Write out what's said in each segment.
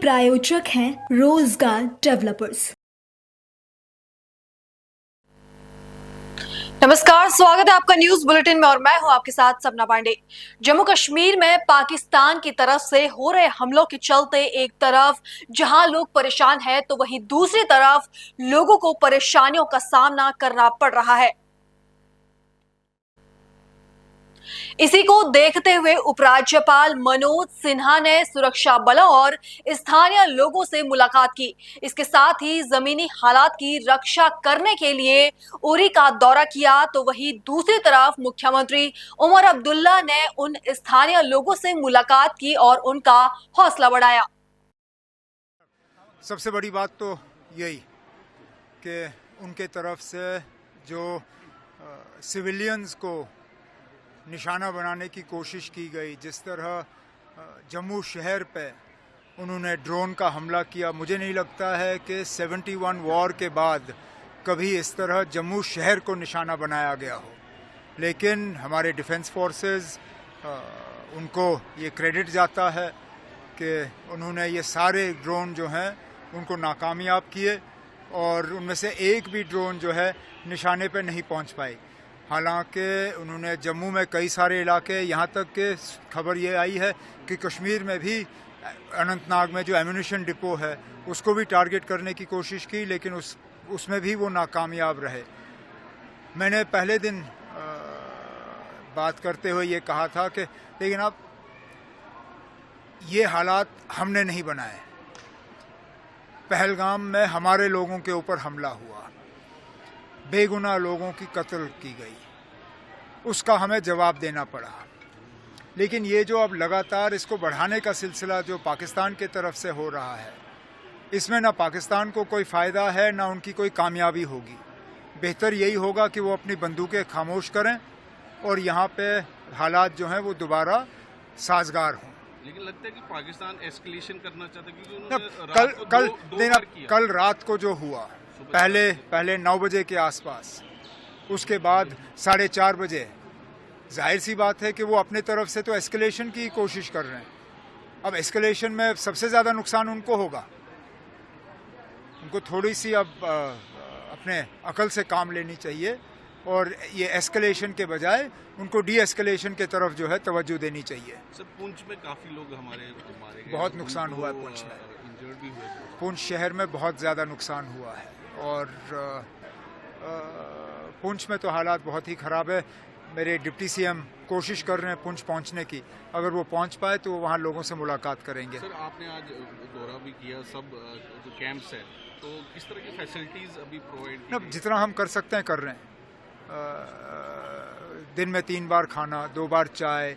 प्रायोजक हैं रोजगार डेवलपर्स। नमस्कार, स्वागत है आपका न्यूज बुलेटिन में और मैं हूं आपके साथ सपना पांडे। जम्मू कश्मीर में पाकिस्तान की तरफ से हो रहे हमलों के चलते एक तरफ जहां लोग परेशान हैं तो वहीं दूसरी तरफ लोगों को परेशानियों का सामना करना पड़ रहा है। इसी को देखते हुए उपराज्यपाल मनोज सिन्हा ने सुरक्षा बलों और स्थानीय लोगों से मुलाकात की। इसके साथ ही जमीनी हालात की रक्षा करने के लिए उरी का दौरा किया तो वहीं दूसरी तरफ मुख्यमंत्री उमर अब्दुल्ला ने उन स्थानीय लोगों से मुलाकात की और उनका हौसला बढ़ाया। सबसे बड़ी बात तो यही कि उनके तरफ से जो सिविलियंस को निशाना बनाने की कोशिश की गई, जिस तरह जम्मू शहर पे उन्होंने ड्रोन का हमला किया, मुझे नहीं लगता है कि 71 वॉर के बाद कभी इस तरह जम्मू शहर को निशाना बनाया गया हो। लेकिन हमारे डिफेंस फोर्सेस उनको ये क्रेडिट जाता है कि उन्होंने ये सारे ड्रोन जो हैं उनको नाकामयाब किए और उनमें से एक भी ड्रोन जो है निशाने पे नहीं पहुंच पाई। हालांकि उन्होंने जम्मू में कई सारे इलाके, यहाँ तक कि खबर ये आई है कि कश्मीर में भी अनंतनाग में जो एम्यूनिशन डिपो है उसको भी टारगेट करने की कोशिश की, लेकिन उसमें भी वो नाकामयाब रहे। मैंने पहले दिन बात करते हुए ये कहा था कि लेकिन अब ये हालात हमने नहीं बनाए। पहलगाम में हमारे लोगों के ऊपर हमला हुआ, बेगुनाह लोगों की कत्ल की गई, उसका हमें जवाब देना पड़ा। लेकिन ये जो अब लगातार इसको बढ़ाने का सिलसिला जो पाकिस्तान के तरफ से हो रहा है, इसमें ना पाकिस्तान को कोई फ़ायदा है ना उनकी कोई कामयाबी होगी। बेहतर यही होगा कि वो अपनी बंदूकें खामोश करें और यहाँ पे हालात जो हैं वो दोबारा साजगार हों। लेकिन लगता है कि पाकिस्तान एस्केलेशन करना चाहता है क्योंकि कल रात को जो हुआ, पहले 9 बजे के आसपास, उसके बाद 4:30 बजे, जाहिर सी बात है कि वो अपने तरफ से तो एस्केलेशन की कोशिश कर रहे हैं। अब एस्केलेशन में सबसे ज़्यादा नुकसान उनको होगा। उनको थोड़ी सी अब अपने अकल से काम लेनी चाहिए और ये एस्केलेशन के बजाय उनको डी एस्केलेशन के तरफ जो है तवज्जो देनी चाहिए। सर, पुंछ में काफ़ी लोग हमारे मारे गए, बहुत नुकसान हुआ है पुंछ में, इंजर्ड भी हुए। पुंछ शहर में बहुत ज़्यादा नुकसान हुआ है और पुंछ में तो हालात बहुत ही ख़राब है। मेरे डिप्टी सीएम कोशिश कर रहे हैं पुंछ पहुंचने की, अगर वो पहुंच पाए तो वहाँ लोगों से मुलाकात करेंगे। सर, आपने आज दौरा भी किया, सब जो कैंप्स है, तो किस तरह की फैसिलिटीज़ अभी प्रोवाइड? अब जितना हम कर सकते हैं कर रहे हैं। दिन में 3 बार खाना, 2 बार चाय,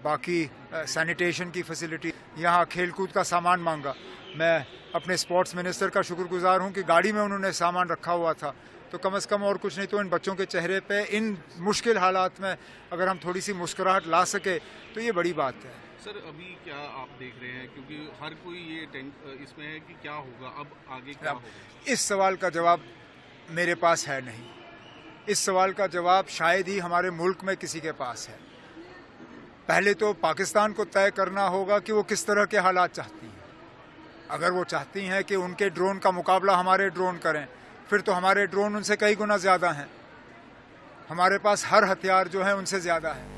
बाकी सैनिटेशन की फैसिलिटी। यहाँ खेलकूद का सामान मांगा, मैं अपने स्पोर्ट्स मिनिस्टर का शुक्रगुजार हूँ कि गाड़ी में उन्होंने सामान रखा हुआ था, तो कम से कम और कुछ नहीं तो इन बच्चों के चेहरे पे इन मुश्किल हालात में अगर हम थोड़ी सी मुस्कुराहट ला सके तो ये बड़ी बात है। सर, अभी क्या आप देख रहे हैं, क्योंकि हर कोई ये इसमें है कि क्या होगा, अब आगे क्या होगा? इस सवाल का जवाब मेरे पास है नहीं। इस सवाल का जवाब शायद ही हमारे मुल्क में किसी के पास है। पहले तो पाकिस्तान को तय करना होगा कि वो किस तरह के हालात चाहती हैं। अगर वो चाहती हैं कि उनके ड्रोन का मुकाबला हमारे ड्रोन करें, फिर तो हमारे ड्रोन उनसे कई गुना ज़्यादा हैं। हमारे पास हर हथियार जो है उनसे ज़्यादा है।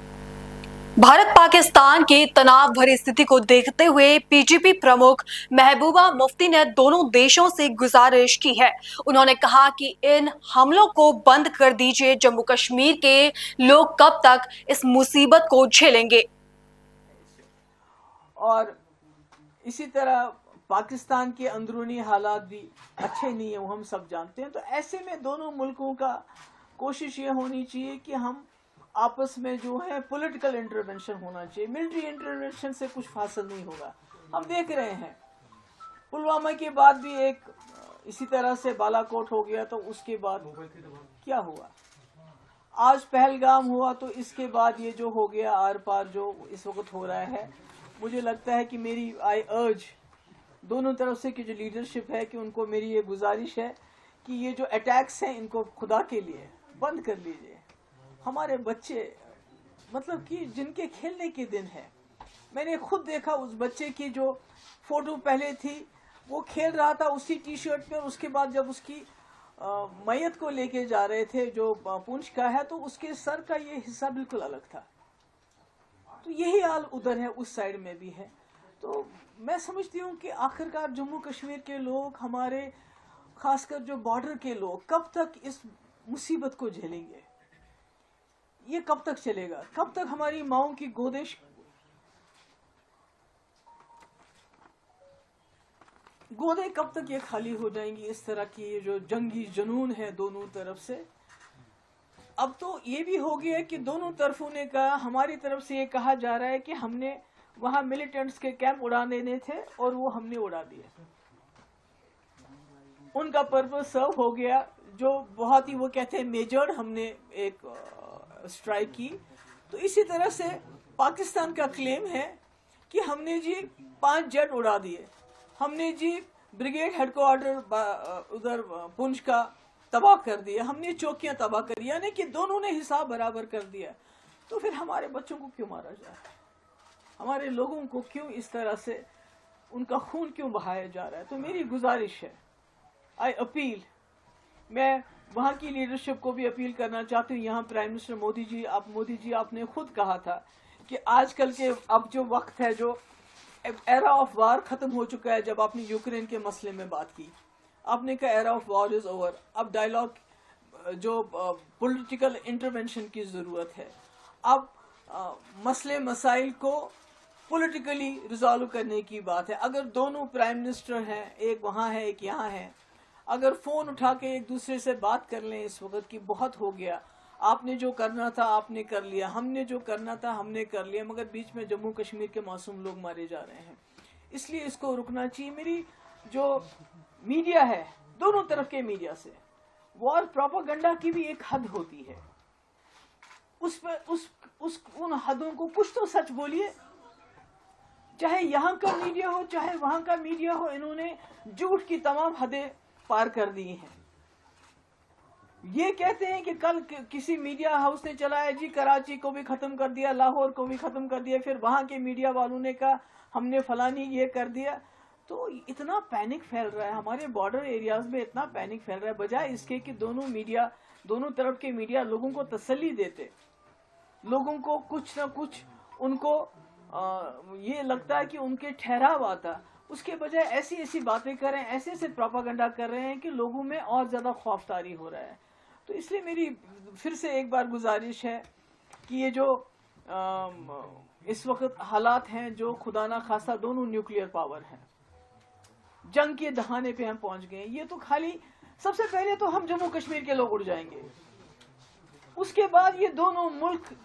भारत पाकिस्तान की तनाव भरी स्थिति को देखते हुए पीजीपी प्रमुख महबूबा मुफ्ती ने दोनों देशों से गुजारिश की है। उन्होंने कहा कि इन हमलों को बंद कर दीजिए। जम्मू कश्मीर के लोग कब तक इस मुसीबत को झेलेंगे? और इसी तरह पाकिस्तान के अंदरूनी हालात भी अच्छे नहीं है, वो हम सब जानते हैं। तो ऐसे में दोनों मुल्कों का कोशिश ये होनी चाहिए कि हम आपस में जो है पॉलिटिकल इंटरवेंशन होना चाहिए। मिलिट्री इंटरवेंशन से कुछ हासिल नहीं होगा। हम देख रहे हैं पुलवामा के बाद भी एक इसी तरह से बालाकोट हो गया, तो उसके बाद क्या हुआ? आज पहलगाम हुआ, तो इसके बाद ये जो हो गया आर पार जो इस वक्त हो रहा है, मुझे लगता है कि मेरी आई अर्ज दोनों तरफ से की जो लीडरशिप है कि उनको मेरी ये गुजारिश है कि ये जो अटैक्स हैं इनको खुदा के लिए बंद कर लीजिए। हमारे बच्चे मतलब कि जिनके खेलने के दिन है मैंने खुद देखा उस बच्चे की जो फोटो पहले थी, वो खेल रहा था उसी टी शर्ट में, और उसके बाद जब उसकी मैयत को लेके जा रहे थे जो पुंछ का है, तो उसके सर का ये हिस्सा बिल्कुल अलग था। तो यही हाल उधर है, उस साइड में भी है। तो मैं समझती हूँ कि आखिरकार जम्मू कश्मीर के लोग, हमारे खासकर जो बॉर्डर के लोग, कब तक इस मुसीबत को झेलेंगे? ये कब तक चलेगा? कब तक हमारी माओं की गोदे कब तक ये खाली हो जाएंगी? इस तरह की ये जो जंगी जुनून है दोनों तरफ से। अब तो ये भी हो गया कि दोनों तरफों ने कहा, हमारी तरफ से ये कहा जा रहा है कि हमने वहां मिलिटेंट्स के कैंप उड़ा देने थे और वो हमने उड़ा दिए, उनका पर्पस सर्व हो गया। जो बहुत ही वो कहते हैं मेजर्ड हमने एक स्ट्राइक की। तो इसी तरह से पाकिस्तान का क्लेम है कि हमने जी 5 जेट उड़ा दिए, हमने जी ब्रिगेड हेडक्वार्टर उधर पुंछ का तबाह कर दिया, हमने चौकियां तबाह करी, यानी कि दोनों ने हिसाब बराबर कर दिया। तो फिर हमारे बच्चों को क्यों मारा जा रहा है? हमारे लोगों को क्यों इस तरह से उनका खून क्यों बहाया जा रहा है? तो मेरी गुजारिश है, आई अपील, मैं वहाँ की लीडरशिप को भी अपील करना चाहती हूँ। यहाँ प्राइम मिनिस्टर मोदी जी आपने खुद कहा था कि आजकल के अब जो वक्त है, जो एरा ऑफ वार खत्म हो चुका है। जब आपने यूक्रेन के मसले में बात की, आपने कहा era of war is over, अब डायलॉग, जो पॉलिटिकल इंटरवेंशन की जरूरत है। अब मसले मसाइल को पॉलिटिकली रिजॉल्व करने की बात है। अगर दोनों प्राइम मिनिस्टर हैं, एक वहाँ है एक यहाँ है, अगर फोन उठा के एक दूसरे से बात कर लें इस वक्त की, बहुत हो गया, आपने जो करना था आपने कर लिया, हमने जो करना था हमने कर लिया, मगर बीच में जम्मू कश्मीर के मासूम लोग मारे जा रहे हैं। इसलिए इसको रुकना चाहिए। मेरी जो मीडिया है, दोनों तरफ के मीडिया से वॉर प्रोपेगेंडा की भी एक हद होती है, उस पर उन हदों को कुछ तो सच बोलिए। चाहे यहाँ का मीडिया हो चाहे वहां का मीडिया हो, इन्होंने झूठ की तमाम हदें पार कर दी हैं। ये कहते हैं कि कल किसी मीडिया हाउस ने चलाया जी, कराची को भी खत्म कर दिया, लाहौर को भी खत्म कर दिया, फिर वहां के मीडिया वालों ने कहा हमने फलानी ये कर दिया। तो इतना पैनिक फैल रहा है हमारे बॉर्डर एरियाज में, इतना पैनिक फैल रहा है, बजाय इसके कि दोनों तरफ के मीडिया लोगों को तसल्ली देते, लोगों को कुछ ना कुछ उनको ये लगता है कि उनके ठहराव आता, उसके बजाय ऐसी ऐसी बातें कर रहे हैं, ऐसे ऐसे प्रोपागेंडा कर रहे हैं कि लोगों में और ज्यादा खौफतारी हो रहा है। तो इसलिए मेरी फिर से एक बार गुजारिश है कि ये जो इस वक्त हालात हैं, जो खुदा ना खास्ता दोनों न्यूक्लियर पावर हैं, जंग के दहाने पे हम पहुंच गए। ये तो खाली सबसे पहले तो हम जम्मू कश्मीर के लोग उड़ जाएंगे, उसके बाद ये दोनों मुल्क,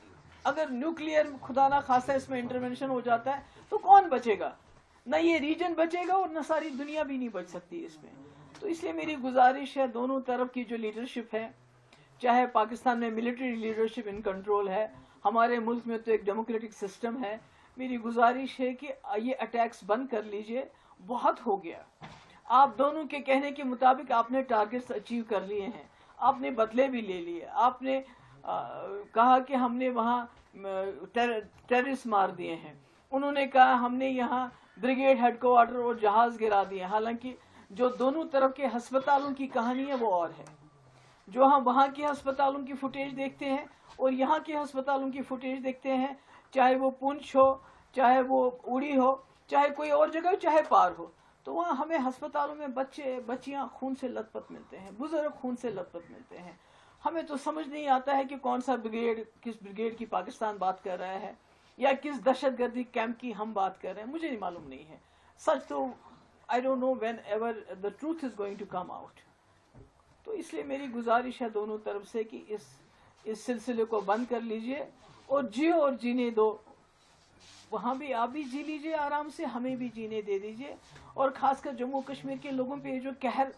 अगर न्यूक्लियर खुदा ना खास्ता इसमें इंटरवेंशन हो जाता है तो कौन बचेगा? ना ये रीजन बचेगा और ना सारी दुनिया भी नहीं बच सकती इसमें। तो इसलिए मेरी गुजारिश है, दोनों तरफ की जो लीडरशिप है, चाहे पाकिस्तान में मिलिट्री लीडरशिप इन कंट्रोल है, हमारे मुल्क में तो एक डेमोक्रेटिक सिस्टम है, मेरी गुजारिश है कि ये अटैक्स बंद कर लीजिए, बहुत हो गया। आप दोनों के कहने के मुताबिक आपने टारगेट्स अचीव कर लिए हैं, आपने बदले भी ले लिए, आपने कहा कि हमने वहाँ टेररिस्ट मार दिए हैं, उन्होंने कहा हमने यहाँ ब्रिगेड हेडक्वार्टर और जहाज गिरा दिए। हालांकि जो दोनों तरफ के अस्पतालों की कहानी है वो और है। जो हम वहाँ के अस्पतालों की फुटेज देखते हैं और यहाँ के अस्पतालों की फुटेज देखते हैं, चाहे वो पुंछ हो, चाहे वो उड़ी हो, चाहे कोई और जगह हो, चाहे पार हो, तो वहाँ हमें अस्पतालों में बच्चे बच्चियाँ खून से लथपथ मिलते हैं, बुजुर्ग खून से लथपथ मिलते हैं। हमें तो समझ नहीं आता है कि कौन सा ब्रिगेड, किस ब्रिगेड की पाकिस्तान बात कर रहा है या किस दहशतगर्दी कैंप की हम बात कर रहे हैं, मुझे नहीं मालूम नहीं है। सच तो I don't know whenever the truth is going to come out. तो इसलिए मेरी गुजारिश है दोनों तरफ से कि इस सिलसिले को बंद कर लीजिए और जियो और जीने दो। वहाँ भी आप भी जी लीजिए आराम से, हमें भी जीने दे दीजिए। और खासकर जम्मू कश्मीर के लोगों पे जो कहर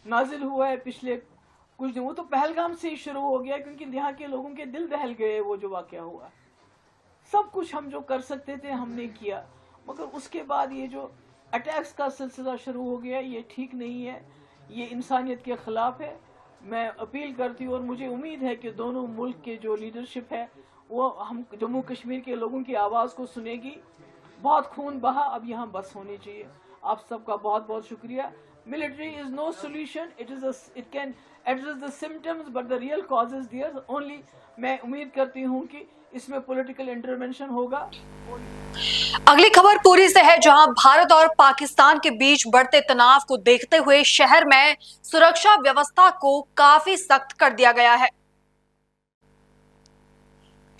नाजिल हुआ है पिछले कुछ दिन, वो तो पहलगाम से ही शुरू हो गया, क्योंकि यहाँ के लोगों के दिल दहल गए। वो जो वाकया हुआ, सब कुछ हम जो कर सकते थे हमने किया, मगर उसके बाद ये जो अटैक्स का सिलसिला शुरू हो गया, ये ठीक नहीं है, ये इंसानियत के खिलाफ है। मैं अपील करती हूँ और मुझे उम्मीद है कि दोनों मुल्क के जो लीडरशिप है वो हम जम्मू कश्मीर के लोगों की आवाज़ को सुनेगी बहुत खून बहा, अब यहाँ बस होनी चाहिए। आप सबका बहुत बहुत शुक्रिया। Military is no solution, it can address the symptoms but the real cause is there only. मैं उम्मीद करती हूँ कि इसमें पॉलिटिकल इंटरवेंशन होगा। अगली खबर पुरी से है, जहां भारत और पाकिस्तान के बीच बढ़ते तनाव को देखते हुए शहर में सुरक्षा व्यवस्था को काफी सख्त कर दिया गया है।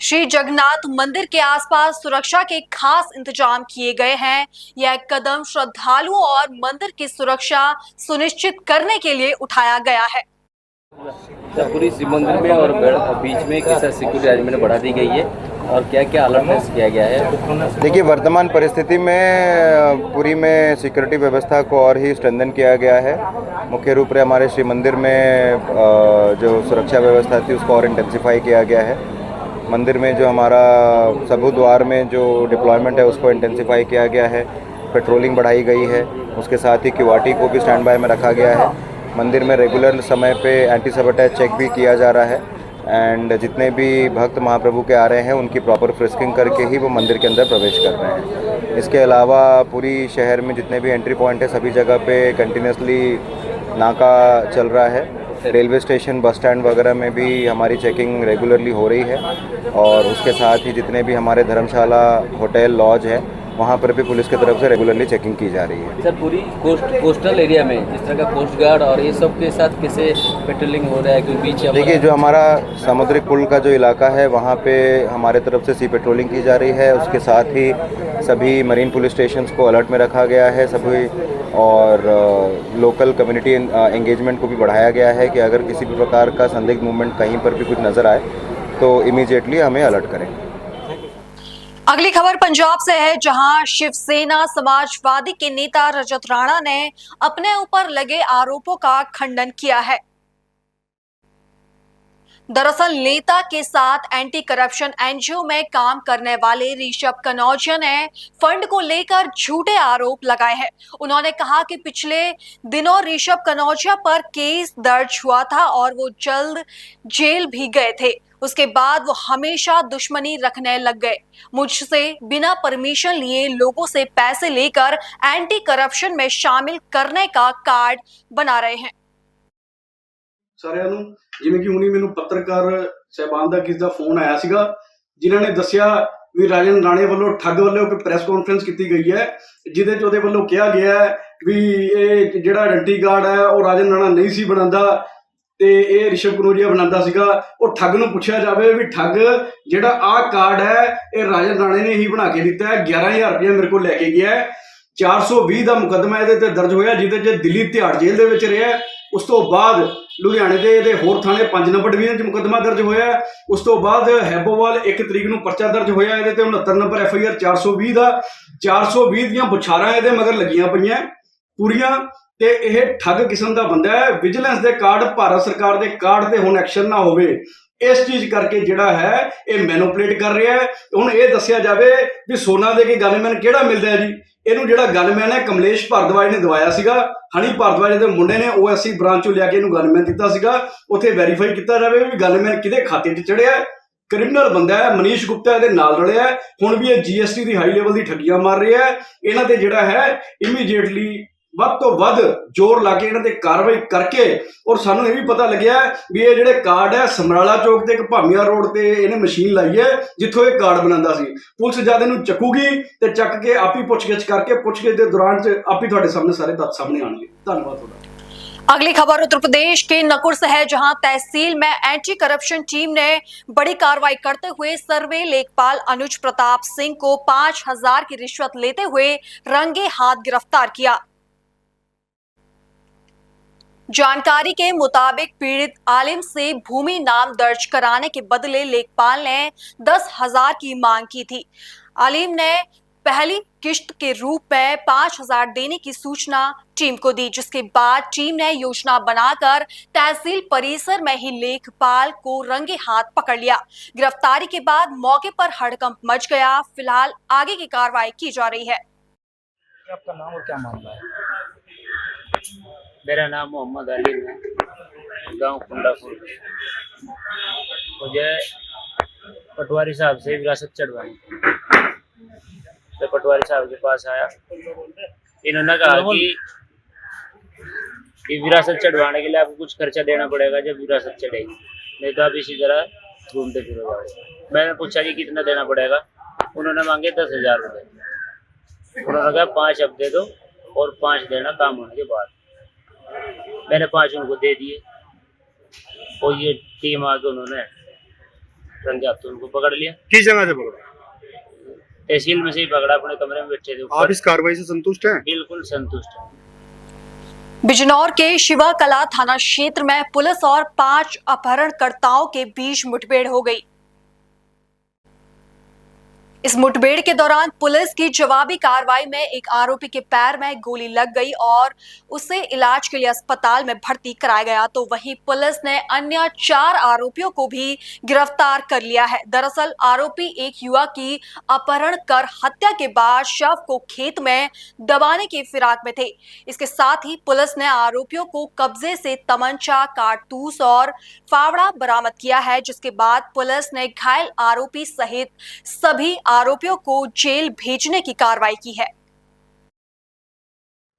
श्री जगन्नाथ मंदिर के आसपास सुरक्षा के खास इंतजाम किए गए हैं। यह कदम श्रद्धालुओं और मंदिर की सुरक्षा सुनिश्चित करने के लिए उठाया गया है। पूरी शिव मंदिर में और बीच में कैसा सिक्योरिटी अरेंजमेंट बढ़ा दी गई है और क्या क्या अलर्टनेस किया गया है? देखिए, वर्तमान परिस्थिति में पुरी में सिक्योरिटी व्यवस्था को और ही स्ट्रेंथन किया गया है। मुख्य रूप से हमारे शिव मंदिर में जो सुरक्षा व्यवस्था थी उसको और इंटेंसिफाई किया गया है। मंदिर में जो हमारा सबू द्वार में जो डिप्लॉयमेंट है उसको इंटेंसिफाई किया गया है। पेट्रोलिंग बढ़ाई गई है। उसके साथ ही क्यूआरटी को भी स्टैंड बाय में रखा गया है। मंदिर में रेगुलर समय पे एंटी सबोटेज चेक भी किया जा रहा है एंड जितने भी भक्त महाप्रभु के आ रहे हैं उनकी प्रॉपर फ्रिस्किंग करके ही वो मंदिर के अंदर प्रवेश कर रहे हैं। इसके अलावा पूरी शहर में जितने भी एंट्री पॉइंट है सभी जगह पे कंटिन्यूसली नाका चल रहा है। रेलवे स्टेशन, बस स्टैंड वगैरह में भी हमारी चेकिंग रेगुलरली हो रही है और उसके साथ ही जितने भी हमारे धर्मशाला, होटल, लॉज है वहाँ पर भी पुलिस की तरफ से रेगुलरली चेकिंग की जा रही है। सर, पूरी कोस्टल एरिया में जिस तरह का कोस्ट गार्ड और ये सब के साथ कैसे पेट्रोलिंग हो रहा है? क्योंकि बीच देखिए, जो हमारा समुद्री पुल का जो इलाका है वहाँ पे हमारे तरफ से सी पेट्रोलिंग की जा रही है। उसके साथ ही सभी मरीन पुलिस स्टेशंस को अलर्ट में रखा गया है सभी, और लोकल कम्युनिटी एंगेजमेंट को भी बढ़ाया गया है कि अगर किसी भी प्रकार का संदिग्ध मूवमेंट कहीं पर भी कुछ नज़र आए तो इमीडिएटली हमें अलर्ट करें। अगली खबर पंजाब से है, जहां शिवसेना समाजवादी के नेता रजत राणा ने अपने ऊपर लगे आरोपों का खंडन किया है। दरअसल नेता के साथ एंटी करप्शन एनजीओ में काम करने वाले ऋषभ कनौजिया ने फंड को लेकर झूठे आरोप लगाए हैं। उन्होंने कहा कि पिछले दिनों ऋषभ कनौजिया पर केस दर्ज हुआ था और वो जल्द जेल भी गए थे। उसके बाद वो हमेशा दुश्मनी रखने लग गए। मुझसे बिना परमिशन लिए लोगों से पैसे लेकर एंटी करप्शन में शामिल करने का कार्ड बना रहे हैं। ਸਾਰਿਆਂ ਨੂੰ ਜਿਵੇਂ ਕਿ ਹੁਣੀ ਮੈਨੂੰ ਪੱਤਰਕਾਰ ਸਹਿਬਾਨ ਦਾ ਕਿਸ ਦਾ ਫੋਨ ਆਇਆ ਸੀਗਾ ਜਿਨ੍ਹਾਂ ਨੇ ਦੱਸਿਆ ਵੀ ਰਾਜਨ ਰਾਣੇ ਵੱਲੋਂ ਠੱਗ ਵੱਲੋਂ ਇੱਕ ਪ੍ਰੈਸ ਕਾਨਫਰੰਸ ਕੀਤੀ ਗਈ ਹੈ ਜਿਹਦੇ 'ਚ ਉਹਦੇ ਵੱਲੋਂ ਕਿਹਾ ਗਿਆ ਹੈ ਵੀ ਇਹ ਜਿਹੜਾ ਆਇਡੈਂਟੀ ਕਾਰਡ ਹੈ ਉਹ ਰਾਜਨ ਰਾਣਾ ਨਹੀਂ ਸੀ ਬਣਾਉਂਦਾ ਤੇ ਇਹ ਰਿਸ਼ਵ ਕਨੌਜੀਆ ਬਣਾਉਂਦਾ ਸੀਗਾ। ਉਹ ਠੱਗ ਨੂੰ ਪੁੱਛਿਆ ਜਾਵੇ ਵੀ ਠੱਗ ਜਿਹੜਾ ਆਹ ਕਾਰਡ ਹੈ ਇਹ ਰਾਜਨ ਰਾਣੇ ਨੇ ਹੀ ਬਣਾ ਕੇ ਦਿੱਤਾ ਹੈ। 11,000 ਰੁਪਏ ਮੇਰੇ ਕੋਲ ਲੈ ਕੇ ਗਿਆ ਹੈ। 420 ਦਾ ਮੁਕੱਦਮਾ ਇਹਦੇ ਤੇ ਦਰਜ ਹੋਇਆ ਜਿਹਦੇ 'ਚ ਦਿੱਲੀ ਤਿਹਾੜ ਜੇਲ੍ਹ ਦੇ ਵਿੱਚ ਰਿਹਾ। ਉਸ ਤੋਂ ਬਾਅਦ ਲੁਧਿਆਣੇ ਦੇ ਇਹਦੇ ਹੋਰ ਥਾਣੇ 5 ਨੰਬਰ ਡਿਵੀਜ਼ਨ 'ਚ ਮੁਕੱਦਮਾ ਦਰਜ ਹੋਇਆ। ਉਸ ਤੋਂ ਬਾਅਦ ਹੈਬੋਵਾਲ 1 ਤਰੀਕ ਨੂੰ ਪਰਚਾ ਦਰਜ ਹੋਇਆ ਇਹਦੇ ਤੇ 69 ਨੰਬਰ FIR 420 ਦਾ। 420 ਦੀਆਂ ਬੁਛਾਰਾਂ ਇਹਦੇ ਮਗਰ ਲੱਗੀਆਂ ਪਈਆਂ ਪੂਰੀਆਂ ਤੇ ਇਹ ਠੱਗ ਕਿਸਮ ਦਾ ਬੰਦਾ ਹੈ। ਵਿਜੀਲੈਂਸ ਦੇ ਕਾਰਡ, ਭਾਰਤ ਸਰਕਾਰ ਦੇ ਕਾਰਡ ਤੇ ਹੁਣ ਐਕਸ਼ਨ ਨਾ ਹੋਵੇ ਇਸ ਚੀਜ਼ ਕਰਕੇ ਜਿਹੜਾ ਹੈ ਇਹ ਮੈਨੂਪਲੇਟ ਕਰ ਰਿਹਾ ਹੈ। ਹੁਣ ਇਹ ਦੱਸਿਆ ਜਾਵੇ ਵੀ ਸੋਨਾ ਦੇ ਕੇ ਗਨਮੈਨ ਕਿਹੜਾ ਮਿਲਦਾ ਹੈ ਜੀ। ਇਹਨੂੰ ਜਿਹੜਾ ਗਨਮੈਨ ਹੈ ਕਮਲੇਸ਼ ਭਾਰਦਵਾਜ ਨੇ ਦਵਾਇਆ ਸੀਗਾ। ਹਣੀ ਭਾਰਦਵਾਜ ਦੇ ਮੁੰਡੇ ਨੇ OSC ਬ੍ਰਾਂਚ ਚੋਂ ਲਿਆ ਕੇ ਇਹਨੂੰ ਗਨਮੈਨ ਦਿੱਤਾ ਸੀਗਾ। ਉੱਥੇ ਵੈਰੀਫਾਈ ਕੀਤਾ ਜਾਵੇ ਵੀ ਗਨਮੈਨ ਕਿਹਦੇ ਖਾਤੇ 'ਚ ਚੜਿਆ। ਕ੍ਰਿਮੀਨਲ ਬੰਦਾ ਹੈ। ਮਨੀਸ਼ ਗੁਪਤਾ ਇਹਦੇ ਨਾਲ ਰਲਿਆ। ਹੁਣ ਵੀ ਇਹ GST ਦੀ ਹਾਈ ਲੈਵਲ ਦੀ ਠੱਗੀਆਂ ਮਾਰ ਰਿਹਾ ਹੈ। ਇਹਨਾਂ ਤੇ ਜਿਹੜਾ ਹੈ ਇਮੀਡੀਏਟਲੀ ਵੱਧ ਤੋਂ ਵੱਧ ਜ਼ੋਰ ਲਾ ਕੇ ਇਹਨਾਂ ਤੇ ਕਾਰਵਾਈ ਕਰਕੇ ਔਰ ਸਾਨੂੰ ਇਹ ਵੀ ਪਤਾ ਲੱਗਿਆ ਵੀ ਇਹ ਜਿਹੜੇ ਕਾਰਡ ਹੈ ਸਮਰਾਲਾ ਚੌਕ ਤੇ ਇੱਕ ਭਾਮੀਆ ਰੋਡ ਤੇ ਇਹਨੇ ਮਸ਼ੀਨ ਲਾਈ ਹੈ ਜਿੱਥੋਂ ਇਹ ਕਾਰਡ ਬਣਾਉਂਦਾ ਸੀ। ਪੁਲਿਸ ਜਦ ਇਹਨੂੰ ਚੱਕੂਗੀ ਤੇ ਚੱਕ ਕੇ ਆਪ ਹੀ ਪੁੱਛਗਿੱਛ ਕਰਕੇ ਪੁੱਛਗਿੱਛ ਦੇ ਦੌਰਾਨ ਚ ਆਪ ਹੀ ਤੁਹਾਡੇ ਸਾਹਮਣੇ ਸਾਰੇ ਤੱਥ ਸਾਹਮਣੇ ਆਣਗੇ। ਧੰਨਵਾਦ ਤੁਹਾਡਾ। अगली खबर उत्तर प्रदेश के नकुर से है, जहां तहसील में एंटी करप्शन टीम ने बड़ी कार्रवाई करते हुए सर्वे लेखपाल अनुज प्रताप सिंह को 5,000 की रिश्वत लेते हुए रंगे हाथ गिरफ्तार किया। जानकारी के मुताबिक पीड़ित आलिम से भूमि नाम दर्ज कराने के बदले लेखपाल ने 10,000 की मांग की थी। आलिम ने पहली किश्त के रूप में 5,000 देने की सूचना टीम को दी, जिसके बाद टीम ने योजना बनाकर तहसील परिसर में ही लेखपाल को रंगे हाथ पकड़ लिया। गिरफ्तारी के बाद मौके पर हड़कंप मच गया। फिलहाल आगे की कार्रवाई की जा रही है। आपका नाम और क्या मामला है? मेरा नाम मोहम्मद अलीम है, गांव कुंडापुर। मुझे पटवारी साहब से विरासत चढ़वाई। तो पटवारी साहब के पास आया। इन्होंने कहा कि विरासत चढ़वाने के लिए आपको कुछ खर्चा देना पड़ेगा जब विरासत चढ़ेगी, नहीं तो आप इसी तरह घूमते फिर जाओगे। मैंने पूछा कि कितना देना पड़ेगा, उन्होंने मांगे 10,000 रुपये। उन्होंने कहा 5 अब दे दो और 5 देना काम होने के बाद। मैंने 5 उनको दे दिए और ये टीम आके उन्होंने रंगे हाथों उनको पकड़ लिया। किस जगह से पकड़ा? तहसील में से ही पकड़ा, अपने कमरे में बैठे थे। आप इस कार्रवाई से संतुष्ट हैं? बिल्कुल संतुष्ट है। बिजनौर के शिवा कला थाना क्षेत्र में पुलिस और 5 अपहरणकर्ताओं के बीच मुठभेड़ हो गई। इस मुठभेड़ के दौरान पुलिस की जवाबी कार्रवाई में एक आरोपी के पैर में गोली लग गई और उसे इलाज के लिए अस्पताल में भर्ती कराया गया, तो वहीं पुलिस ने अन्य 4 आरोपियों को भी गिरफ्तार कर लिया है। दरअसल आरोपी एक युवक की अपहरण कर हत्या के बाद शव को खेत में दबाने की फिराक में थे। इसके साथ ही पुलिस ने आरोपियों को कब्जे से तमंचा, कारतूस और फावड़ा बरामद किया है, जिसके बाद पुलिस ने घायल आरोपी सहित सभी आरोपियों को जेल भेजने की कार्रवाई की है।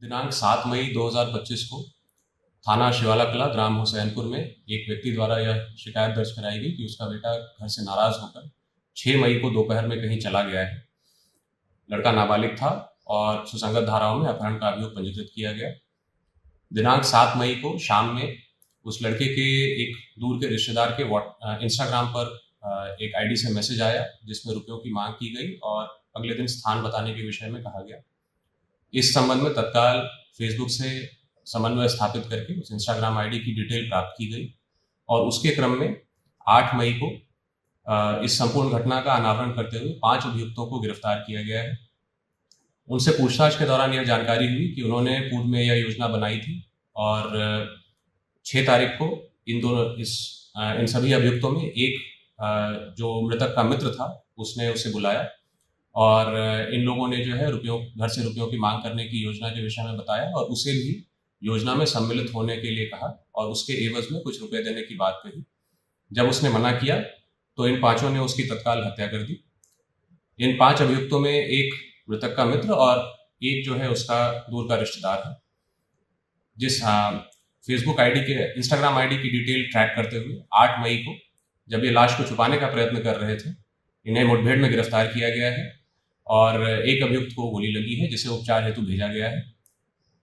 दिनांक 7 मई 2025 को थाना शिवाला कला ग्राम हुसैनपुर में एक व्यक्ति द्वारा यह शिकायत दर्ज कराई गई कि उसका बेटा घर से नाराज होकर 6 मई को दोपहर में कहीं चला गया है। लड़का नाबालिग था और सुसंगत धाराओं में अपहरण का अभियोग पंजीकृत किया गया। दिनांक 7 मई को शाम में उस लड़के के एक दूर के रिश्तेदार के इंस्टाग्राम पर एक आईडी से मैसेज आया जिसमें रुपयों की मांग की गई और अगले दिन स्थान बताने के विषय में कहा गया। इस संबंध में तत्काल फेसबुक से समन्वय स्थापित करके उस इंस्टाग्राम आईडी की डिटेल प्राप्त की गई और उसके क्रम में 8 मई को इस संपूर्ण घटना का अनावरण करते हुए 5 अभियुक्तों को गिरफ्तार किया गया है। उनसे पूछताछ के दौरान यह जानकारी हुई कि उन्होंने पूर्व में यह योजना बनाई थी और 6 तारीख को इन सभी अभियुक्तों में एक जो मृतक का मित्र था उसने उसे बुलाया और इन लोगों ने जो है घर से रुपयों की मांग करने की योजना के विषय में बताया और उसे भी योजना में सम्मिलित होने के लिए कहा और उसके एवज में कुछ रुपए देने की बात कही। जब उसने मना किया तो इन 5 ने उसकी तत्काल हत्या कर दी। इन 5 अभियुक्तों में एक मृतक का मित्र और एक जो है उसका दूर का रिश्तेदार है। जिस फेसबुक आईडी के इंस्टाग्राम आईडी की डिटेल ट्रैक करते हुए 8 मई को जब ये लाश को छुपाने का प्रयत्न कर रहे थे, इन्हें मुठभेड़ में गिरफ्तार किया गया है और एक अभियुक्त को गोली लगी है जिसे उपचार हेतु भेजा गया है,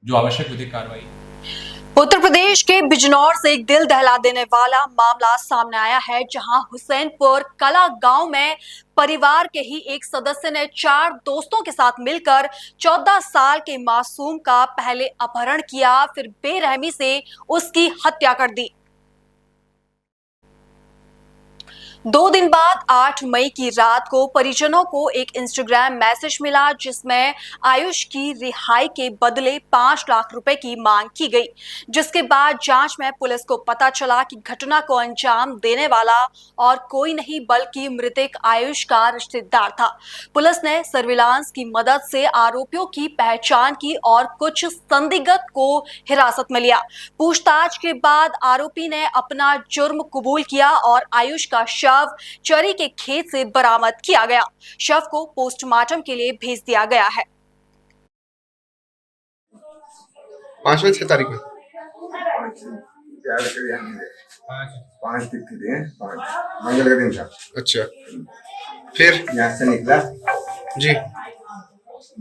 जो आवश्यक विधिक कार्रवाई। उत्तर प्रदेश के बिजनौर से एक दिल दहला देने वाला मामला सामने आया है, जहां हुसैनपुर कला गांव में परिवार के ही एक सदस्य ने 4 दोस्तों के साथ मिलकर 14 साल के मासूम का पहले अपहरण किया, फिर बेरहमी से उसकी हत्या कर दी। 2 दिन बाद 8 मई की रात को परिजनों को एक इंस्टाग्राम मैसेज मिला जिसमें आयुष की रिहाई के बदले 5 लाख रुपए की मांग की गई, जिसके बाद जांच में पुलिस को पता चला कि घटना को अंजाम देने वाला और कोई नहीं बल्कि मृतक आयुष का रिश्तेदार था। पुलिस ने सर्विलांस की मदद से आरोपियों की पहचान की और कुछ संदिग्ध को हिरासत में लिया। पूछताछ के बाद आरोपी ने अपना जुर्म कबूल किया और आयुष का शव चरी के खेत से बरामद किया गया। शव को पोस्टमार्टम के लिए भेज दिया गया है। 5 में 6 तारीख में 5 तिथि थे, 5 मंगल का दिन था। अच्छा, फिर यहाँ से निकला जी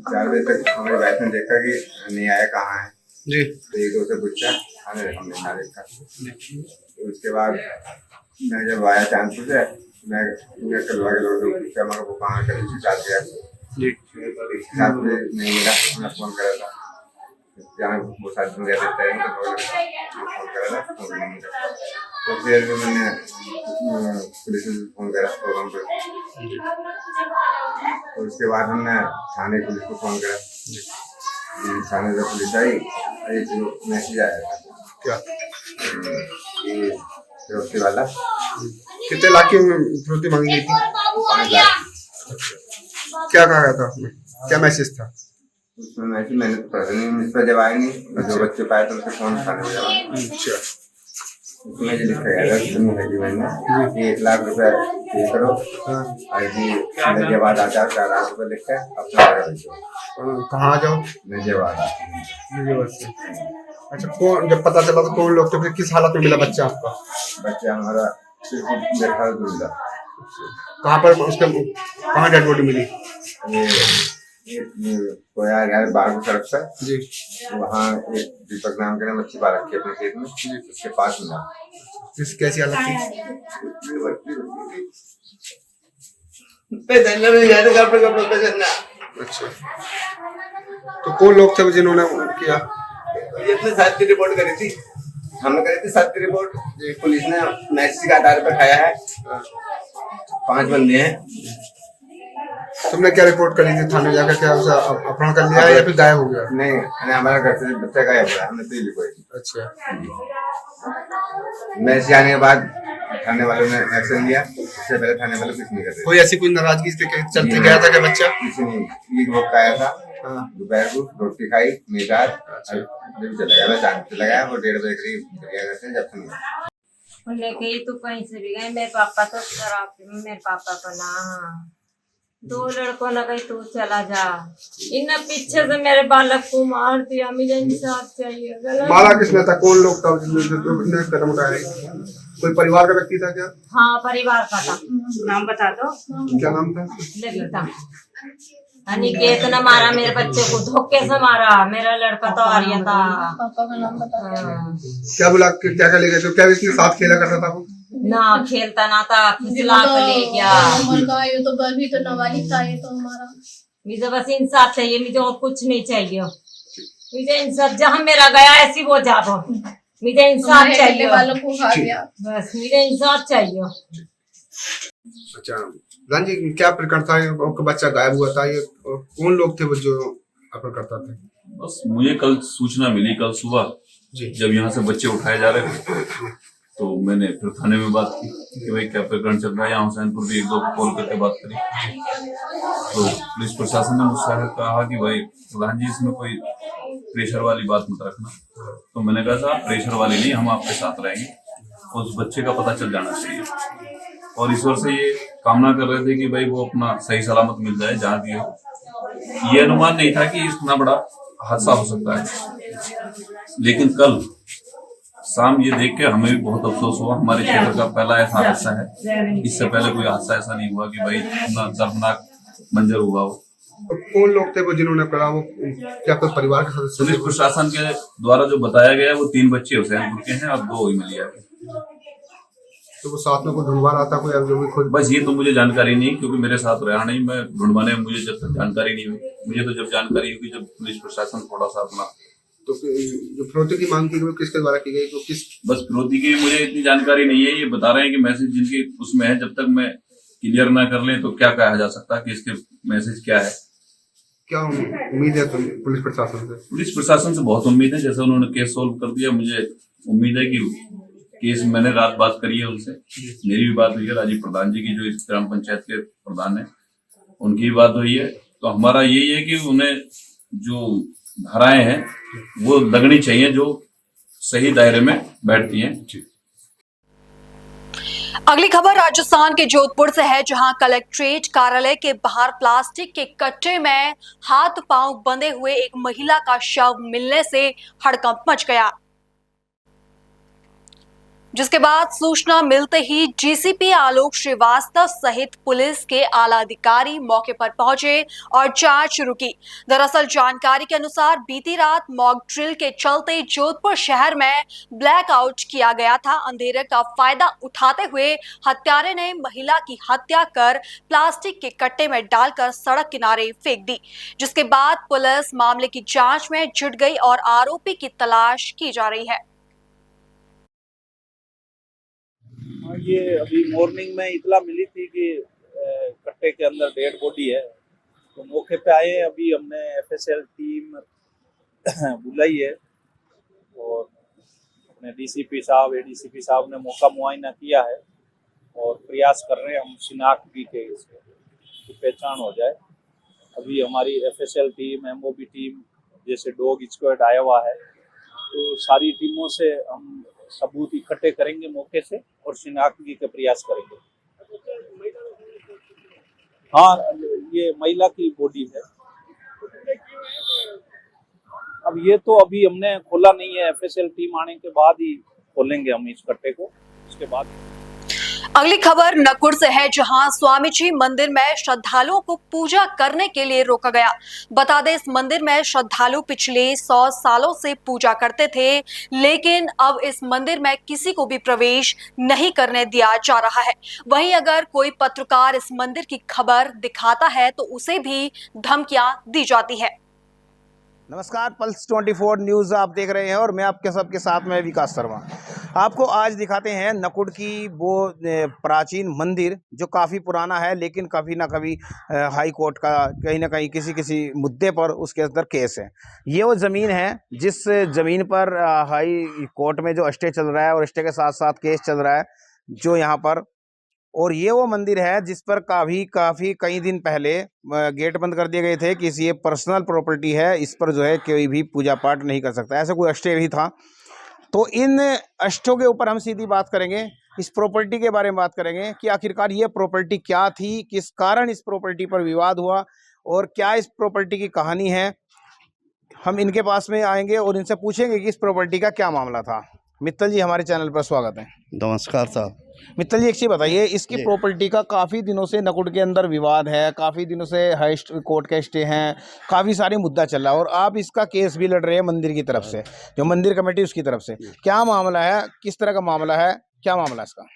4 बजे तक हमारे वाइफ ने देखा कि नहीं आया, कहाँ है जी, तो एक दो से पूछा, हमने ना देखा। तो उसके बाद मैं जब आया चांदपुर से, मैं कलवा के लोगों को पूछा, मगर वो कहाँ कर साथ गया जी, साथ में नहीं मिला। मैं फोन करा था जहाँ वो साथ में रहते थे, फोन करा था, फोन नहीं मिला। तो फिर मैंने पुलिस में फोन करा प्रोग्राम पर, और उसके बाद हमने थाने पुलिस को फोन करा। थाने से पुलिस आई, एक मैसेज आया था क्या फिरोती वाला कितने लाख की फिरौती मांगी गई थी? 5 लाख। क्या कहा गया था उसमें, क्या मैसेज था उसमें? मैसेज मैंने तो पढ़ा नहीं, मुझ पर जब आए नहीं, जो बच्चे पाए तो उनसे फोन उठाने में जवाब। अच्छा, उसमें जो लिखा गया था सुनी है जी मैंने कि 1 लाख रुपए पे करो और जी नजियाबाद आचार का 1 लाख रुपए लिख के अपना घर भेजो। कहाँ आ जाओ? नजियाबाद से। अच्छा, कौन जब पता चला तो कौन लोग थे, फिर किस हालत में मिला बच्चा आपका? बच्चा हमारा बेटा दूल्हा। कहाँ पर उसके कहाँ डेड बॉडी मिली? ये कोया गया बागू सड़क पर जी। वहाँ एक दीपक नाम के मच्छी पा रखी अपने खेत में, उसके पास मिला। किस कैसी हालत थी? अच्छा, तो कौन लोग थे जिन्होंने किया? इसने 7 की रिपोर्ट करी थी, हमने करी थी 7 की रिपोर्ट। पुलिस ने मैसेज का आधार पर खाया है, 5 बंदे हैं। तुमने क्या रिपोर्ट करी थी थाने जाकर? क्या उसे अपहरण कर लिया या फिर गायब हो गया? नहीं, हमारा घर से बच्चा गायब हुआ, हमने तो लिखवाई थी। अच्छा, मैसेज आने के बाद थाने वालों ने एक्शन लिया, उससे पहले थाने वाले कुछ नहीं करते। कोई ऐसी कोई नाराजगी से चलते गया था क्या बच्चा? किसी ने एक वक्त आया था, दोपहर को रोटी खाई मीठार जब चला गया, चला गया वो 1:30 बजे करीब घर से जब सुन लेके ही तो कहीं से भी गए। मेरे पापा तो शराब मेरे पापा को ना 2 लड़कों ने कही तू चला जा, इन पीछे से मेरे बालक को मार दिया। मुझे इंसाफ चाहिए। मारा किसने था? कौन लोग था जिसने कदम उठाए? कोई परिवार का व्यक्ति था क्या? हाँ, परिवार का था। नाम बता दो। क्या नाम था? ललिता। अनिकेत ने मारा मेरे बच्चे को, धोखे से मारा। मेरा लड़का तो आर्या था। पापा का नाम बता। क्या बोला? क्या ले गए थे? क्या इसके साथ खेला करता था वो? ना खेलता ना था, फिसला के ले गया। ये तो भी तो नाबालिग था, ये तो हमारा। मुझे बस इंसाफ चाहिए, मुझे और कुछ नहीं चाहिए। मुझे इंसाफ, जहाँ मेरा गया ऐसी वो जाबो। मुझे इंसाफ चाहिए। वालों को खा गया। बस मुझे इंसाफ चाहिए। अच्छा रान जी, क्या प्रकरण था? बच्चा गायब हुआ था, ये कौन लोग थे वो जो अपहरण करता थे? बस मुझे कल सूचना मिली, कल सुबह जब यहाँ से बच्चे उठाए जा रहे थे तो मैंने फिर थाने में बात की कि भाई क्या प्रकरण चल रहा है। यहाँ हुसैनपुर भी 1-2 कॉल करके बात करी तो पुलिस प्रशासन ने मुझसे कहा कि भाई प्रधान जी इसमें कोई प्रेशर वाली बात मत रखना। तो मैंने कहा साहब प्रेशर वाली नहीं, हम आपके साथ रहेंगे, उस बच्चे का पता चल जाना चाहिए। और ईश्वर से ये कामना कर रहे थे कि भाई वो अपना सही सलामत मिल जाए जहाँ भी हो। ये अनुमान नहीं था कि इतना बड़ा हादसा हो सकता है, लेकिन कल शाम ये देख के हमें भी बहुत अफसोस हुआ। हमारे क्षेत्र का पहला ऐसा हादसा है, इससे पहले कोई हादसा ऐसा नहीं हुआ कि भाई इतना दर्दनाक मंजर हुआ हो। कौन लोग थे वो जिन्होंने करा? वो क्या कोई परिवार के सदस्य? पुलिस प्रशासन के द्वारा जो बताया गया वो 3 बच्चे हुसैनपुर के हैं और 2 इमलिया के। तो वो साथ में कोई ढूंढवा रहा था कोई? जो भी खुद बस ये तो मुझे जानकारी नहीं, क्योंकि मेरे साथ रहा नहीं। मैं ढूंढवाने में मुझे जब तक जानकारी नहीं हुई, मुझे तो जब जानकारी हुई जब पुलिस प्रशासन थोड़ा सा अपना तो जो फिरौती की मांग की गई किसके द्वारा की गई? तो किस? बस फिरौती की मुझे इतनी जानकारी नहीं है। ये बता रहे हैं कि मैसेज जिनके उसमें है, जब तक मैं क्लियर ना कर ले तो क्या कहा जा सकता है कि इसके मैसेज क्या है। क्या उम्मीद है पुलिस प्रशासन से? पुलिस प्रशासन से बहुत उम्मीद है। जैसे उन्होंने केस सोल्व कर दिया, मुझे उम्मीद है कि केस, मैंने रात बात करी है उनसे, मेरी भी बात हुई है राजीव प्रधान जी की जो इस ग्राम पंचायत के प्रधान है, उनकी भी बात हुई है। तो हमारा यही है कि उन्हें जो धाराएं हैं वो लगनी चाहिए जो सही दायरे में बैठती हैं। अगली खबर राजस्थान के जोधपुर से है, जहां कलेक्ट्रेट कार्यालय के बाहर प्लास्टिक के कट्टे में हाथ पांव बंधे हुए एक महिला का शव मिलने से हड़कंप मच गया, जिसके बाद सूचना मिलते ही डीसीपी आलोक श्रीवास्तव सहित पुलिस के आला अधिकारी मौके पर पहुंचे और जांच शुरू की। दरअसल जानकारी के अनुसार बीती रात मॉक ड्रिल के चलते जोधपुर शहर में ब्लैकआउट किया गया था। अंधेरे का फायदा उठाते हुए हत्यारे ने महिला की हत्या कर प्लास्टिक के कट्टे में डालकर सड़क किनारे फेंक दी, जिसके बाद पुलिस मामले की जांच में जुट गई और आरोपी की तलाश की जा रही है। ये अभी मॉर्निंग में इतला मिली थी कि कट्टे के अंदर डेड बॉडी है, तो मौके पे आए। अभी हमने एफएसएल टीम बुलाई है और अपने डीसीपी साहब, एडीसीपी साहब ने मौका मुआयना किया है और प्रयास कर रहे हैं हम शिनाख्त की के इसकी पहचान हो जाए। अभी हमारी एफएसएल टीम, एमओबी टीम, जैसे डॉग स्क्वाड आया हुआ है, तो सारी टीमों से हम सबूत इकट्ठे करेंगे मौके से और शिनाख्त के प्रयास करेंगे। हाँ, ये महिला की बॉडी है। अब ये तो अभी हमने खोला नहीं है, एफएसएल टीम आने के बाद ही खोलेंगे हम इस कट्टे को, उसके बाद। अगली खबर नकुड़ से है, जहां स्वामी जी मंदिर में श्रद्धालुओं को पूजा करने के लिए रोका गया। बता दें, इस मंदिर में श्रद्धालु पिछले 100 सालों से पूजा करते थे, लेकिन अब इस मंदिर में किसी को भी प्रवेश नहीं करने दिया जा रहा है। वहीं अगर कोई पत्रकार इस मंदिर की खबर दिखाता है तो उसे भी धमकियां दी जाती है। नमस्कार, पल्स 24 न्यूज़ आप देख रहे हैं और मैं आपके सबके साथ में विकास शर्मा। आपको आज दिखाते हैं नकुड़ की वो प्राचीन मंदिर जो काफ़ी पुराना है, लेकिन कभी ना कभी हाई कोर्ट का कहीं ना कहीं किसी मुद्दे पर उसके अंदर केस है। ये वो ज़मीन है जिस ज़मीन पर हाई कोर्ट में जो स्टे चल रहा है और स्टे के साथ साथ केस चल रहा है जो यहाँ पर, और ये वो मंदिर है जिस पर काफ़ी कई दिन पहले गेट बंद कर दिए गए थे कि ये पर्सनल प्रॉपर्टी है, इस पर जो है कोई भी पूजा पाठ नहीं कर सकता, ऐसा कोई स्टे भी था। तो इन स्टों के ऊपर हम सीधी बात करेंगे, इस प्रॉपर्टी के बारे में बात करेंगे कि आखिरकार ये प्रॉपर्टी क्या थी, किस कारण इस प्रॉपर्टी पर विवाद हुआ और क्या इस प्रॉपर्टी की कहानी है। हम इनके पास में आएंगे और इनसे पूछेंगे कि इस प्रॉपर्टी का क्या मामला था। मित्तल जी, हमारे चैनल पर स्वागत है। नमस्कार साहब। मित्तल जी, एक चीज़ बताइए, इसकी प्रॉपर्टी का काफ़ी दिनों से नकुड़ के अंदर विवाद है, काफ़ी दिनों से हाई कोर्ट के स्टे हैं, काफ़ी सारे मुद्दा चल रहा है और आप इसका केस भी लड़ रहे हैं मंदिर की तरफ से, जो मंदिर कमेटी उसकी तरफ से। क्या मामला है, किस तरह का मामला है, क्या मामला है इसका?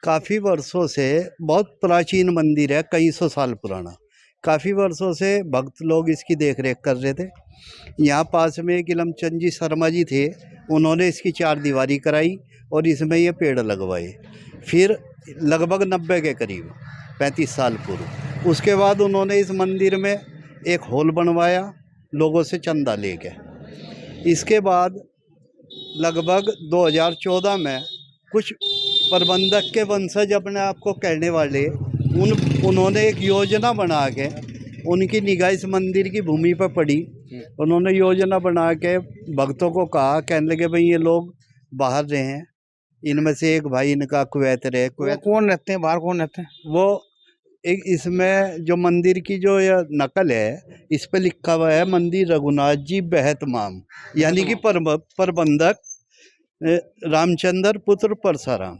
काफ़ी वर्षों से बहुत प्राचीन मंदिर है, कई सौ साल पुराना। काफ़ी वर्षों से भक्त लोग इसकी देख रेख कर रहे थे। यहाँ पास में एक इलमचंद जी शर्मा जी थे, उन्होंने इसकी 4 दीवारी कराई और इसमें ये पेड़ लगवाए। फिर लगभग 90 के करीब 35 साल पूर्व उसके बाद उन्होंने इस मंदिर में एक हॉल बनवाया लोगों से चंदा लेके। इसके बाद लगभग 2014 में कुछ प्रबंधक के वंशज अपने आप को कहने वाले उन्होंने एक योजना बना के, उनकी निगाह इस मंदिर की भूमि पर पड़ी। उन्होंने योजना बना के भक्तों को कहा, कहने लगे भाई ये लोग बाहर रहे हैं, इनमें से एक भाई इनका कुवैत रहे। कुवैत कौन रहते हैं बाहर, कौन रहते हैं? वो एक इसमें जो मंदिर की जो यह नकल है, इस पे लिखा हुआ है मंदिर रघुनाथ जी बेहतमाम, यानी कि प्रबंधक रामचंद्र पुत्र परसाराम।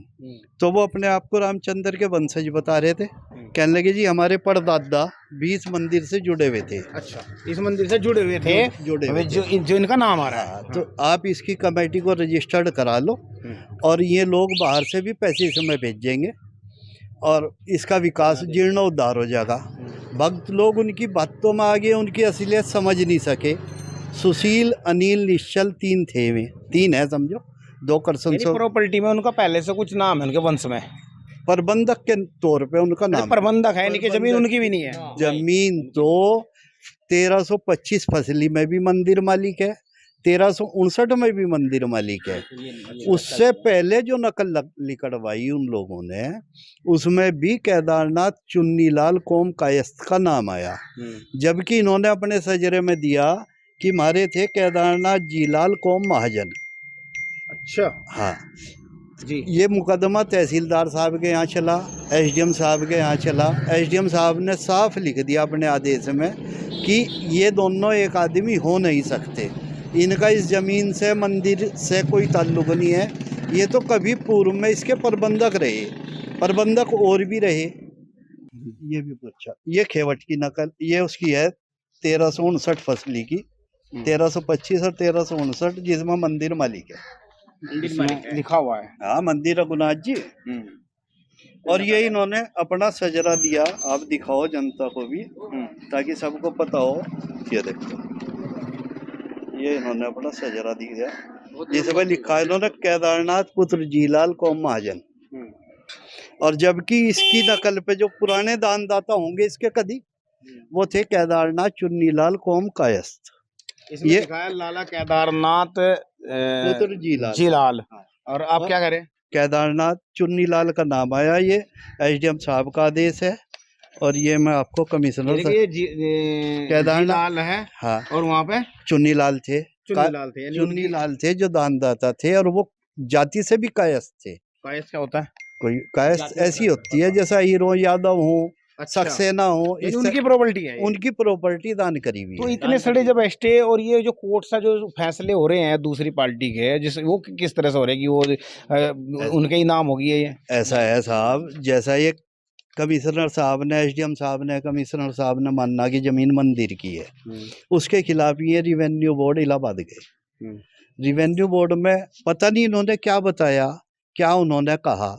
तो वो अपने आप को रामचंद्र के वंशज बता रहे थे। कहने लगे जी हमारे परदादा भी इस मंदिर से जुड़े हुए थे। अच्छा, इस मंदिर से जुड़े हुए थे, जो इनका नाम आ रहा है। तो आप इसकी कमेटी को रजिस्टर्ड करा लो और ये लोग बाहर से भी पैसे इसमें भेजेंगे और इसका विकास जीर्णोद्धार हो जाएगा। भक्त लोग उनकी बातों में आगे उनकी असलियत समझ नहीं सके। सुशील, अनिल, निश्चल 3 थे, वे 3 है समझो, 2 करसन। प्रॉपर्टी में उनका पहले से कुछ नाम है उनके वंश में, प्रबंधक के तौर पे उनका नाम प्रबंधक है, इनकी जमीन उनकी भी नहीं है। जमीन तो 1325 फसली में भी मंदिर मालिक है, 1359 में भी मंदिर मालिक है। उससे पहले जो नकल लिखवाई उन लोगों ने, उसमें भी केदारनाथ चुन्नीलाल कोम कायस्थ का नाम आया, जबकि इन्होंने अपने सजरे में दिया कि मारे थे केदारनाथ जीलाल कोम महाजन। अच्छा, हाँ जी। ये मुकदमा तहसीलदार साहब के यहाँ चला, एसडीएम साहब के यहाँ चला। एसडीएम साहब ने साफ लिख दिया अपने आदेश में कि ये दोनों एक आदमी हो नहीं सकते, इनका इस ज़मीन से मंदिर से कोई ताल्लुक नहीं है। ये तो कभी पूर्व में इसके प्रबंधक रहे, प्रबंधक और भी रहे। ये भी पूछा, ये खेवट की नकल, ये उसकी है 1359 फसली की, 1325 और 1359, जिसमें मंदिर मालिक है, लिखा हुआ है। हाँ, मंदिर रघुनाथ जी। और ये इन्होंने अपना सजरा दिया, आप दिखाओ जनता को भी ताकि सबको पता हो। ये देखो, ये इन्होंने अपना सजरा दिया जिसमें लिखा है इन्होंने केदारनाथ पुत्र जीलाल कोम महाजन। और जबकि इसकी नकल पे जो पुराने दानदाता होंगे इसके कदी, वो थे केदारनाथ चुन्नीलाल कोम कायस्थ। ये लिखा है लाला केदारनाथ पुत्र जीलाल। और आप क्या करें? केदारनाथ चुन्नीलाल का नाम आया, ये एसडीएम साहब का आदेश है। और ये मैं आपको कमिश्नर केदारनाथ है। हाँ, और वहाँ पे चुन्नीलाल थे जो दानदाता थे, और वो जाति से भी कायस्थ थे। कायस्थ क्या होता है? कोई कायस्थ ऐसी होती है जैसा हीरो यादव हो, सक्सेना हो, ये उनकी प्रॉपर्टी है, उनकी प्रॉपर्टी दान करी हुई तो है। इतने सारे जब स्टे और ये जो कोर्ट से जो फैसले हो रहे हैं दूसरी पार्टी के, जिस वो किस तरह से हो रहे हैं कि वो उनके ही नाम होगी ये? ऐसा है साहब, जैसा ये कमिश्नर साहब ने, एसडीएम साहब ने, कमिश्नर साहब ने मानना कि जमीन मंदिर की है, उसके खिलाफ ये रिवेन्यू बोर्ड इलाहाबाद गए। रिवेन्यू बोर्ड में पता नहीं इन्होंने क्या बताया, क्या उन्होंने कहा,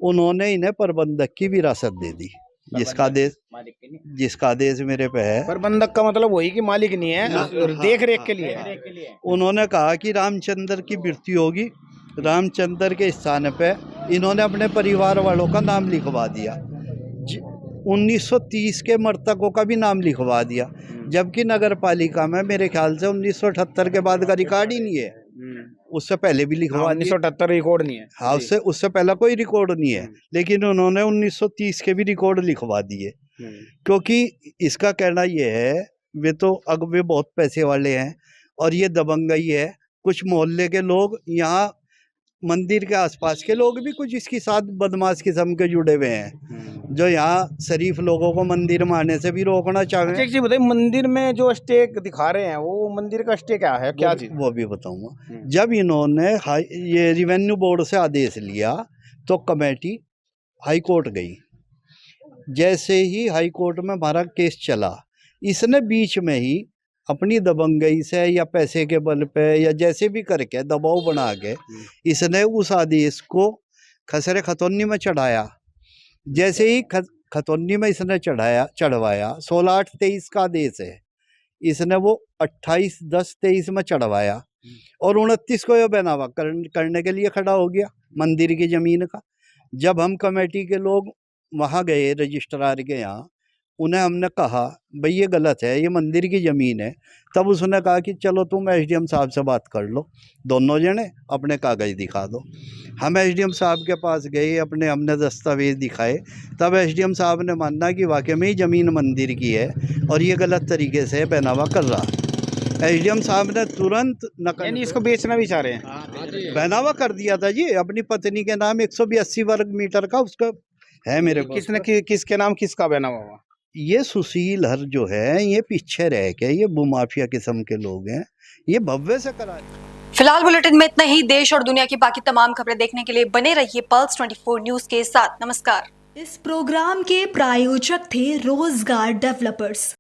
उन्होंने इन्हें प्रबंधक की विरासत दे दी, जिसका आदेश मेरे पे है। प्रबंधक का मतलब वही कि मालिक नहीं है, देख रेख के लिए। उन्होंने कहा कि रामचंद्र की मृत्यु होगी, रामचंद्र के स्थान पे इन्होंने अपने परिवार वालों का नाम लिखवा दिया, 1930 के मृतकों का भी नाम लिखवा दिया, जबकि नगर पालिका में मेरे ख्याल से 1978 के बाद का रिकॉर्ड ही नहीं है। उससे पहले भी लिखवा 1978 रिकॉर्ड नहीं है। हाँ, उससे पहले कोई रिकॉर्ड नहीं है, लेकिन उन्होंने 1930 के भी रिकॉर्ड लिखवा दिए। क्योंकि इसका कहना ये है, वे तो वे बहुत पैसे वाले हैं और ये दबंगई है। कुछ मोहल्ले के लोग, यहाँ मंदिर के आसपास के लोग भी कुछ इसके साथ बदमाश किस्म के जुड़े हुए हैं, जो यहाँ शरीफ लोगों को मंदिर में आने से भी रोकना चाहे। अच्छा, एक चीज बताइए, मंदिर में जो स्टे दिखा रहे हैं वो मंदिर का स्टे क्या है, क्या चीज? वो भी बताऊंगा। जब इन्होंने ये रिवेन्यू बोर्ड से आदेश लिया तो कमेटी हाई कोर्ट गई। जैसे ही हाई कोर्ट में हमारा केस चला, इसने बीच में ही अपनी दबंगई से या पैसे के बल पे या जैसे भी करके दबाव बना के इसने उस आदेश को खसरे खतौनी में चढ़ाया। जैसे ही खतौनी में इसने चढ़वाया, 16/8/23 का आदेश है, इसने वो 28/10/23 में चढ़वाया और 29 को यह बनावा करने के लिए खड़ा हो गया मंदिर की जमीन का। जब हम कमेटी के लोग वहाँ गए रजिस्ट्रार के यहाँ, उन्हें हमने कहा भाई ये गलत है, ये मंदिर की ज़मीन है, तब उसने कहा कि चलो तुम एसडीएम साहब से बात कर लो, दोनों जने अपने कागज़ दिखा दो। हम एसडीएम साहब के पास गए, हमने दस्तावेज दिखाए, तब एसडीएम साहब ने माना कि वाकई में ही ज़मीन मंदिर की है और ये गलत तरीके से बनावा कर रहा। एसडीएम साहब ने तुरंत यानी इसको बेचना भी चाह रहे हैं? बनावा कर दिया था जी, अपनी पत्नी के नाम 182 वर्ग मीटर का उसका है मेरे पास। किसने किसके नाम किसका बनावा हुआ? ये सुशील हर जो है, ये पीछे रह के ये भूमाफिया किस्म के लोग हैं, ये भव्य से करा। फिलहाल बुलेटिन में इतना ही। देश और दुनिया की बाकी तमाम खबरें देखने के लिए बने रहिए पल्स 24 न्यूज के साथ। नमस्कार। इस प्रोग्राम के प्रायोजक थे रोजगार डेवलपर्स।